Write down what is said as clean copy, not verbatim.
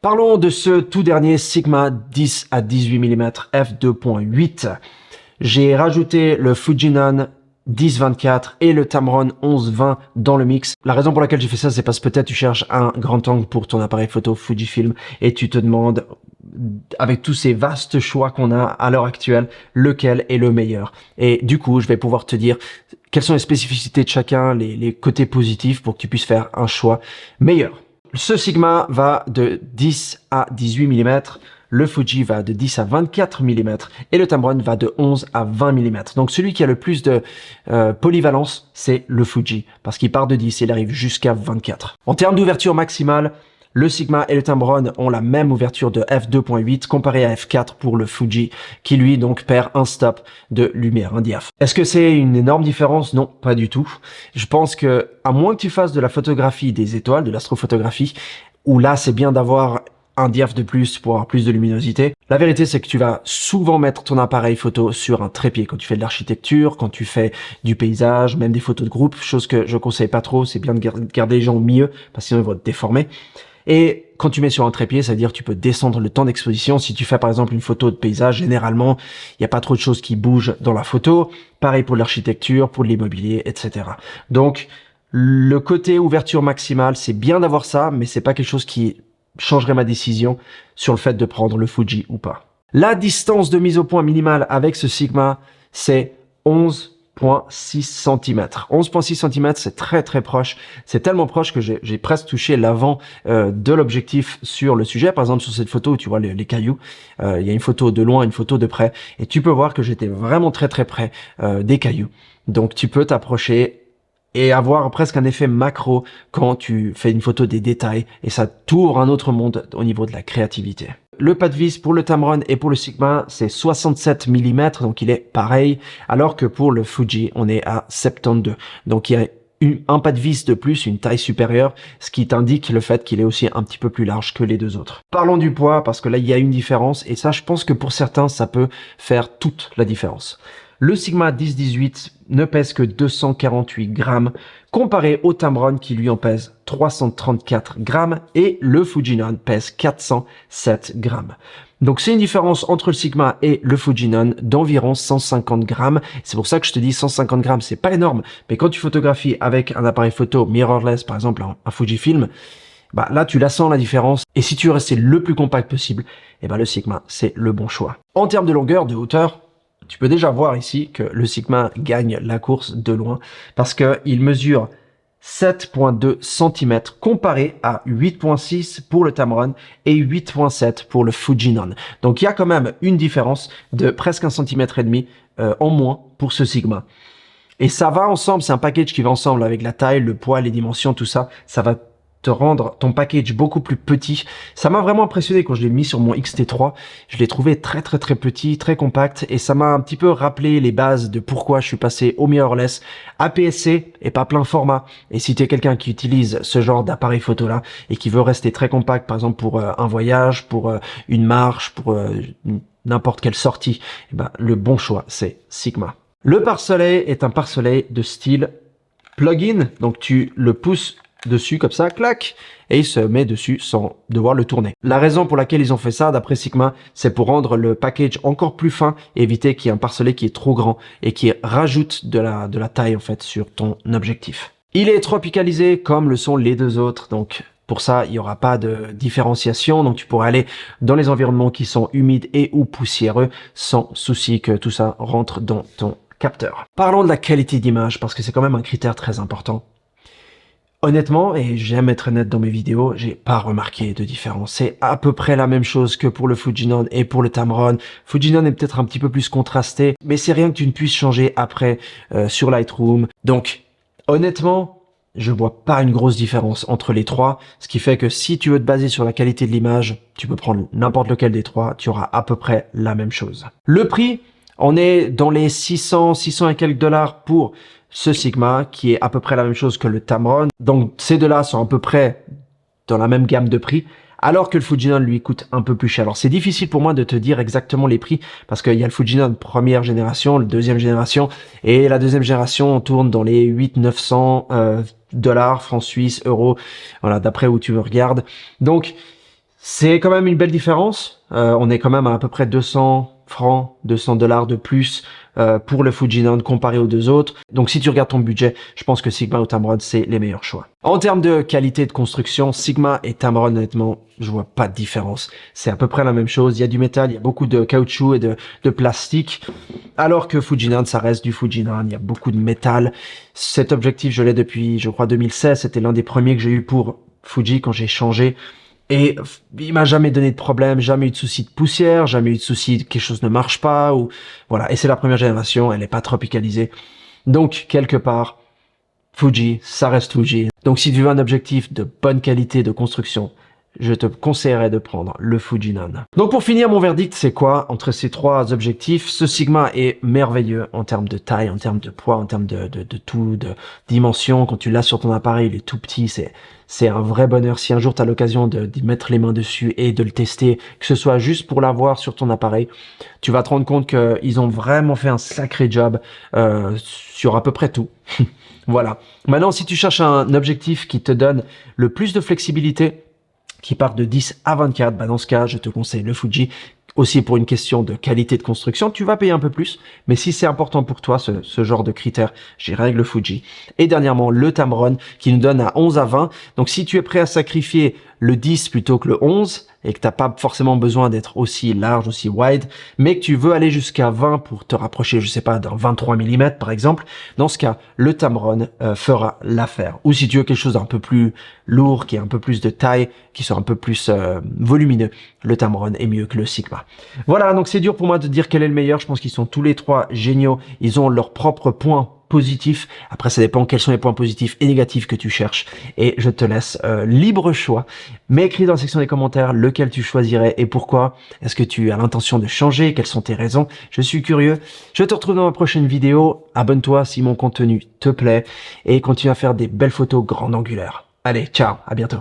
Parlons de ce tout dernier Sigma 10 à 18 mm f2.8. J'ai rajouté le Fujinon 10-24 et le Tamron 11-20 dans le mix. La raison pour laquelle j'ai fait ça, c'est parce que peut-être tu cherches un grand angle pour ton appareil photo Fujifilm et tu te demandes, avec tous ces vastes choix qu'on a à l'heure actuelle, lequel est le meilleur. Et du coup, je vais pouvoir te dire quelles sont les spécificités de chacun, les côtés positifs pour que tu puisses faire un choix meilleur. Ce Sigma va de 10 à 18 mm, le Fuji va de 10 à 24 mm et le Tamron va de 11 à 20 mm. Donc celui qui a le plus de polyvalence, c'est le Fuji, parce qu'il part de 10 et il arrive jusqu'à 24. En termes d'ouverture maximale, le Sigma et le Tamron ont la même ouverture de f2.8 comparé à f4 pour le Fuji, qui lui donc perd un stop de lumière, un diaph. Est-ce que c'est une énorme différence? Non, pas du tout. Je pense que, à moins que tu fasses de la photographie des étoiles, de l'astrophotographie, où là c'est bien d'avoir un diaph de plus pour avoir plus de luminosité. La vérité, c'est que tu vas souvent mettre ton appareil photo sur un trépied quand tu fais de l'architecture, quand tu fais du paysage, même des photos de groupe, chose que je conseille pas trop. C'est bien de garder les gens au milieu, parce que sinon ils vont te déformer. Et quand tu mets sur un trépied, ça veut dire que tu peux descendre le temps d'exposition. Si tu fais par exemple une photo de paysage, généralement, il n'y a pas trop de choses qui bougent dans la photo. Pareil pour l'architecture, pour l'immobilier, etc. Donc, le côté ouverture maximale, c'est bien d'avoir ça, mais c'est pas quelque chose qui changerait ma décision sur le fait de prendre le Fuji ou pas. La distance de mise au point minimale avec ce Sigma, c'est 11,6 cm. 11,6 cm, c'est très très proche. C'est tellement proche que j'ai presque touché l'avant de l'objectif sur le sujet. Par exemple, sur cette photo où tu vois les cailloux, il y a une photo de loin, une photo de près, et tu peux voir que j'étais vraiment très très près des cailloux. Donc tu peux t'approcher et avoir presque un effet macro quand tu fais une photo des détails, et ça t'ouvre un autre monde au niveau de la créativité. Le pas de vis pour le Tamron et pour le Sigma, c'est 67 mm, donc il est pareil, alors que pour le Fuji, on est à 72. Donc il y a un pas de vis de plus, une taille supérieure, ce qui t'indique le fait qu'il est aussi un petit peu plus large que les deux autres. Parlons du poids, parce que là, il y a une différence, et ça, je pense que pour certains, ça peut faire toute la différence. Le Sigma 10-18 ne pèse que 248 grammes, comparé au Tamron qui lui en pèse 334 grammes, et le Fujinon pèse 407 grammes. Donc c'est une différence entre le Sigma et le Fujinon d'environ 150 grammes. C'est pour ça que je te dis 150 grammes, c'est pas énorme, mais quand tu photographies avec un appareil photo mirrorless, par exemple un Fujifilm, bah là tu la sens la différence, et si tu veux rester le plus compact possible, et bah le Sigma c'est le bon choix. En termes de longueur, de hauteur, tu peux déjà voir ici que le Sigma gagne la course de loin parce qu'il mesure 7,2 cm comparé à 8,6 pour le Tamron et 8,7 pour le Fujinon. Donc il y a quand même une différence de presque 1,5 cm en moins pour ce Sigma. Et ça va ensemble, c'est un package qui va ensemble avec la taille, le poids, les dimensions, tout ça. Ça va te rendre ton package beaucoup plus petit. Ça m'a vraiment impressionné quand je l'ai mis sur mon X-T3. Je l'ai trouvé très très très petit, très compact, et ça m'a un petit peu rappelé les bases de pourquoi je suis passé au mirrorless, APS-C et pas plein format. Et si tu es quelqu'un qui utilise ce genre d'appareil photo là et qui veut rester très compact, par exemple pour un voyage, pour une marche, pour n'importe quelle sortie, eh ben, le bon choix c'est Sigma. Le pare-soleil est un pare-soleil de style plug-in, donc tu le pousses dessus comme ça, clac, et il se met dessus sans devoir le tourner. La raison pour laquelle ils ont fait ça, d'après Sigma, c'est pour rendre le package encore plus fin et éviter qu'il y ait un pare-soleil qui est trop grand et qui rajoute de la taille en fait sur ton objectif. Il est tropicalisé comme le sont les deux autres, donc pour ça, il n'y aura pas de différenciation, donc tu pourras aller dans les environnements qui sont humides et ou poussiéreux sans souci que tout ça rentre dans ton capteur. Parlons de la qualité d'image parce que c'est quand même un critère très important. Honnêtement, et j'aime être honnête dans mes vidéos, j'ai pas remarqué de différence. C'est à peu près la même chose que pour le Fujinon et pour le Tamron. Fujinon est peut-être un petit peu plus contrasté, mais c'est rien que tu ne puisses changer après sur Lightroom. Donc, honnêtement, je vois pas une grosse différence entre les trois, ce qui fait que si tu veux te baser sur la qualité de l'image, tu peux prendre n'importe lequel des trois, tu auras à peu près la même chose. Le prix, on est dans les 600 et quelques dollars pour ce Sigma, qui est à peu près la même chose que le Tamron. Donc ces deux-là sont à peu près dans la même gamme de prix, alors que le Fujinon lui coûte un peu plus cher. Alors c'est difficile pour moi de te dire exactement les prix, parce qu'il y a le Fujinon première génération, la deuxième génération, et la deuxième génération on tourne dans les 800-900 dollars, francs suisses, euros, voilà, d'après où tu me regardes. Donc C'est quand même une belle différence. On est quand même à peu près 200 francs, 200 $ de plus pour le Fujinon comparé aux deux autres. Donc si tu regardes ton budget, je pense que Sigma ou Tamron, c'est les meilleurs choix. En termes de qualité de construction, Sigma et Tamron, honnêtement, je vois pas de différence. C'est à peu près la même chose. Il y a du métal, il y a beaucoup de caoutchouc et de plastique. Alors que Fujinon, ça reste du Fujinon. Il y a beaucoup de métal. Cet objectif, je l'ai depuis, je crois, 2016. C'était l'un des premiers que j'ai eu pour Fuji quand j'ai changé. Et il m'a jamais donné de problème, jamais eu de souci de poussière, jamais eu de souci que quelque chose ne marche pas, ou voilà. Et c'est la première génération, elle n'est pas tropicalisée. Donc, quelque part, Fuji, ça reste Fuji. Donc, si tu veux un objectif de bonne qualité de construction, je te conseillerais de prendre le Fujinon. Donc pour finir, mon verdict, c'est quoi? Entre ces trois objectifs, ce Sigma est merveilleux en termes de taille, en termes de poids, en termes de tout, de dimension. Quand tu l'as sur ton appareil, il est tout petit, c'est un vrai bonheur. Si un jour tu as l'occasion d'y mettre les mains dessus et de le tester, que ce soit juste pour l'avoir sur ton appareil, tu vas te rendre compte qu'ils ont vraiment fait un sacré job sur à peu près tout. Voilà. Maintenant, si tu cherches un objectif qui te donne le plus de flexibilité, qui part de 10 à 24, bah dans ce cas, je te conseille le Fuji. Aussi pour une question de qualité de construction, tu vas payer un peu plus, mais si c'est important pour toi, ce genre de critères, j'irai avec le Fuji. Et dernièrement, le Tamron, qui nous donne à 11 à 20. Donc si tu es prêt à sacrifier le 10 plutôt que le 11, et que t'as pas forcément besoin d'être aussi large, aussi wide, mais que tu veux aller jusqu'à 20 pour te rapprocher, je sais pas, d'un 23 mm par exemple, dans ce cas, le Tamron fera l'affaire. Ou si tu veux quelque chose d'un peu plus lourd, qui a un peu plus de taille, qui soit un peu plus volumineux, le Tamron est mieux que le Sigma. Voilà, donc c'est dur pour moi de dire quel est le meilleur. Je pense qu'ils sont tous les trois géniaux. Ils ont leurs propres points positifs. Après, ça dépend quels sont les points positifs et négatifs que tu cherches. Et je te laisse libre choix. Mais écris dans la section des commentaires lequel tu choisirais et pourquoi. Est-ce que tu as l'intention de changer? Quelles sont tes raisons? Je suis curieux. Je te retrouve dans ma prochaine vidéo. Abonne-toi si mon contenu te plaît et continue à faire des belles photos grande angulaire. Allez, ciao, à bientôt.